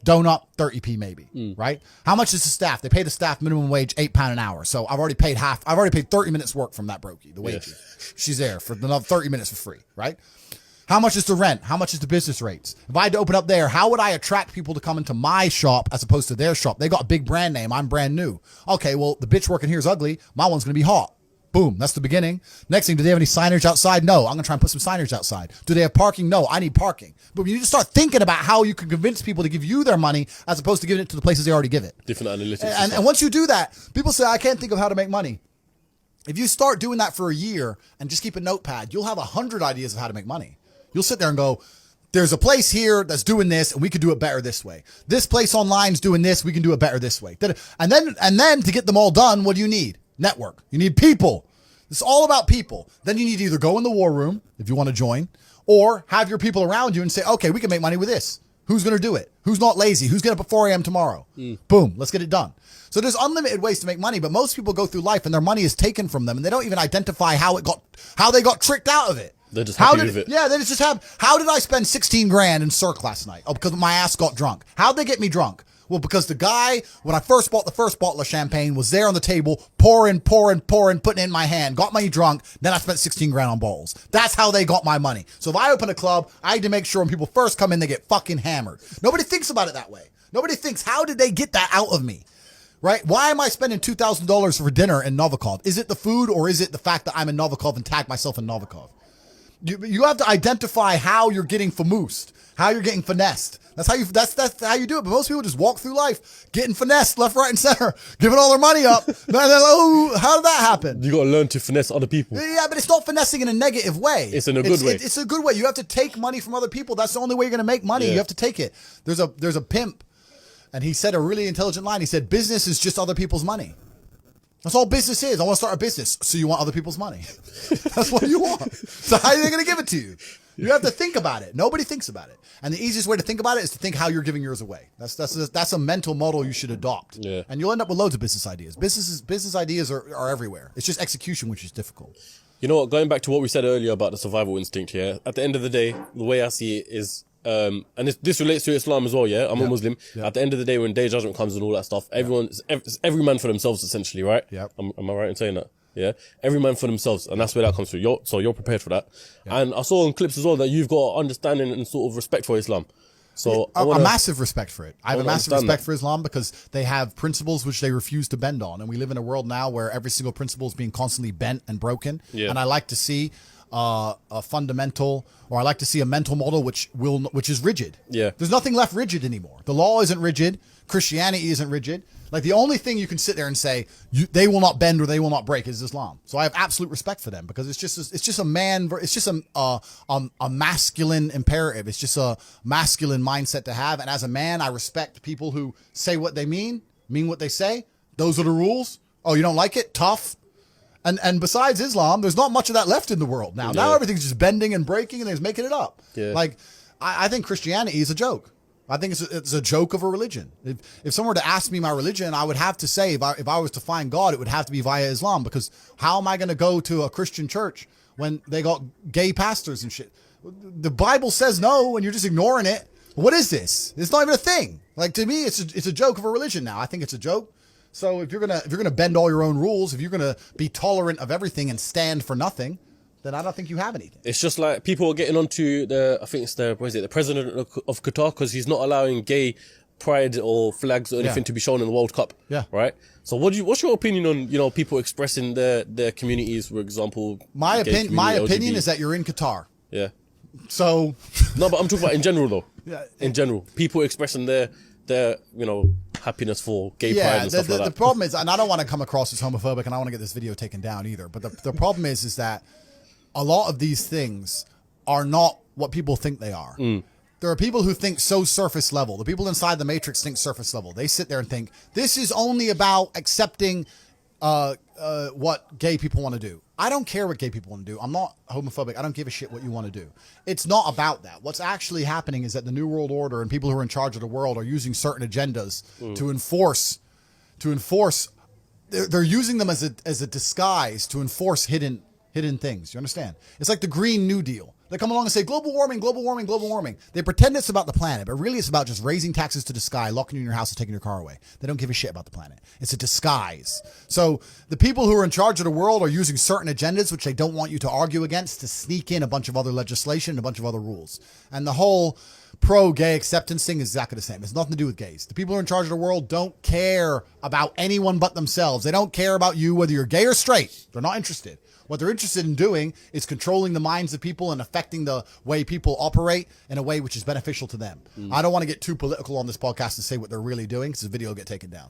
Donut, 30p maybe, right? How much is the staff? They pay the staff minimum wage £8 an hour. So I've already paid 30 minutes work from that brokey, the wages. Yeah. She's there for another 30 minutes for free, right? How much is the rent? How much is the business rates? If I had to open up there, how would I attract people to come into my shop as opposed to their shop? They got a big brand name. I'm brand new. Okay, well, the bitch working here is ugly. My one's going to be hot. Boom. That's the beginning. Next thing, do they have any signage outside? No. I'm going to try and put some signage outside. Do they have parking? No. I need parking. But you need to start thinking about how you can convince people to give you their money as opposed to giving it to the places they already give it. Different analytics. And once you do that, people say, I can't think of how to make money. If you start doing that for a year and just keep a notepad, you'll have 100 ideas of how to make money. You'll sit there and go, there's a place here that's doing this and we could do it better this way. This place online is doing this. We can do it better this way. And then to get them all done, what do you need? Network. You need people. It's all about people. Then you need to either go in the war room if you want to join or have your people around you and say, okay, we can make money with this. Who's going to do it? Who's not lazy? Who's getting up at 4 a.m. tomorrow? Boom. Let's get it done. So there's unlimited ways to make money, but most people go through life and their money is taken from them and they don't even identify how they got tricked out of it. They're just happy with it. Yeah, they just have, how did I spend 16 grand in Cirque last night? Oh, because my ass got drunk. How'd they get me drunk? Well, because the guy, when I first bought the first bottle of champagne, was there on the table, pouring, putting it in my hand, got me drunk, then I spent 16 grand on bottles. That's how they got my money. So if I open a club, I need to make sure when people first come in, they get fucking hammered. Nobody thinks about it that way. Nobody thinks, how did they get that out of me? Right? Why am I spending $2,000 for dinner in Novikov? Is it the food or is it the fact that I'm in Novikov and tag myself in Novikov? You have to identify how you're getting famoosed, how you're getting finessed. That's how you do it. But most people just walk through life getting finessed left, right, and center, giving all their money up. And they're like, oh, how did that happen? You got to learn to finesse other people. Yeah, but it's not finessing in a negative way. It's in a good way. It's a good way. You have to take money from other people. That's the only way you're going to make money. Yeah. You have to take it. There's a pimp, and he said a really intelligent line. He said, business is just other people's money. That's all business is. I want to start a business. So you want other people's money. That's what you want. So how are they going to give it to you? You have to think about it. Nobody thinks about it. And the easiest way to think about it is to think how you're giving yours away. That's a mental model you should adopt. Yeah. And you'll end up with loads of business ideas. Business ideas are everywhere. It's just execution, which is difficult. You know what? Going back to what we said earlier about the survival instinct here, at the end of the day, the way I see it is, and this relates to Islam as well, yeah? I'm a Muslim. At the end of the day, when day of judgment comes and all that stuff, it's every man for themselves, essentially, right? Yeah. Am I right in saying that? Yeah, every man for themselves, and that's where that comes through. You're prepared for that, and I saw in clips as well that you've got understanding and sort of respect for Islam. So a massive respect for it. I have a massive respect for Islam because they have principles which they refuse to bend on, and we live in a world now where every single principle is being constantly bent and broken. Yeah. And I like to see a fundamental, or I like to see a mental model which is rigid. Yeah, there's nothing left rigid anymore. The law isn't rigid. Christianity isn't rigid. Like the only thing you can sit there and say they will not bend or they will not break is Islam. So I have absolute respect for them because it's just a masculine imperative. It's just a masculine mindset to have. And as a man, I respect people who say what they mean what they say. Those are the rules. Oh, you don't like it? Tough. And besides Islam, there's not much of that left in the world now. Yeah. Now everything's just bending and breaking and they're just making it up. Yeah. Like I think Christianity is a joke. I think it's a joke of a religion. If someone were to ask me my religion, I would have to say, if I was to find God, it would have to be via Islam, because how am I going to go to a Christian church when they got gay pastors and shit? The Bible says no, and you're just ignoring it. What is this? It's not even a thing. Like, to me, it's a joke of a religion now. I think it's a joke. So if you're gonna bend all your own rules, if you're gonna be tolerant of everything and stand for nothing, then I don't think you have anything. It's just like people are getting onto the president of Qatar, because he's not allowing gay pride or flags or anything to be shown in the World Cup. Yeah. Right? So what's your opinion on, people expressing their communities, for example? My opinion is that you're in Qatar. Yeah. So no, but I'm talking about in general though. Yeah. In general, people expressing their happiness for gay pride and stuff like that. The problem is, and I don't want to come across as homophobic, and I don't want to get this video taken down either, but the problem is that a lot of these things are not what people think they are. There are people who think so surface level. The people inside the Matrix think surface level. They sit there and think, this is only about accepting what gay people want to do. I don't care what gay people want to do. I'm not homophobic. I don't give a shit what you want to do. It's not about that. What's actually happening is that the New World Order and people who are in charge of the world are using certain agendas to enforce. They're using them as a disguise to enforce hidden things. You understand? It's like the Green New Deal. They come along and say, global warming, global warming, global warming. They pretend it's about the planet, but really it's about just raising taxes to the sky, locking you in your house and taking your car away. They don't give a shit about the planet. It's a disguise. So the people who are in charge of the world are using certain agendas, which they don't want you to argue against, to sneak in a bunch of other legislation and a bunch of other rules. And the whole pro-gay acceptance thing is exactly the same. It's nothing to do with gays. The people who are in charge of the world don't care about anyone but themselves. They don't care about you, whether you're gay or straight. They're not interested. What they're interested in doing is controlling the minds of people and affecting the way people operate in a way which is beneficial to them. I don't want to get too political on this podcast and say what they're really doing because the video will get taken down.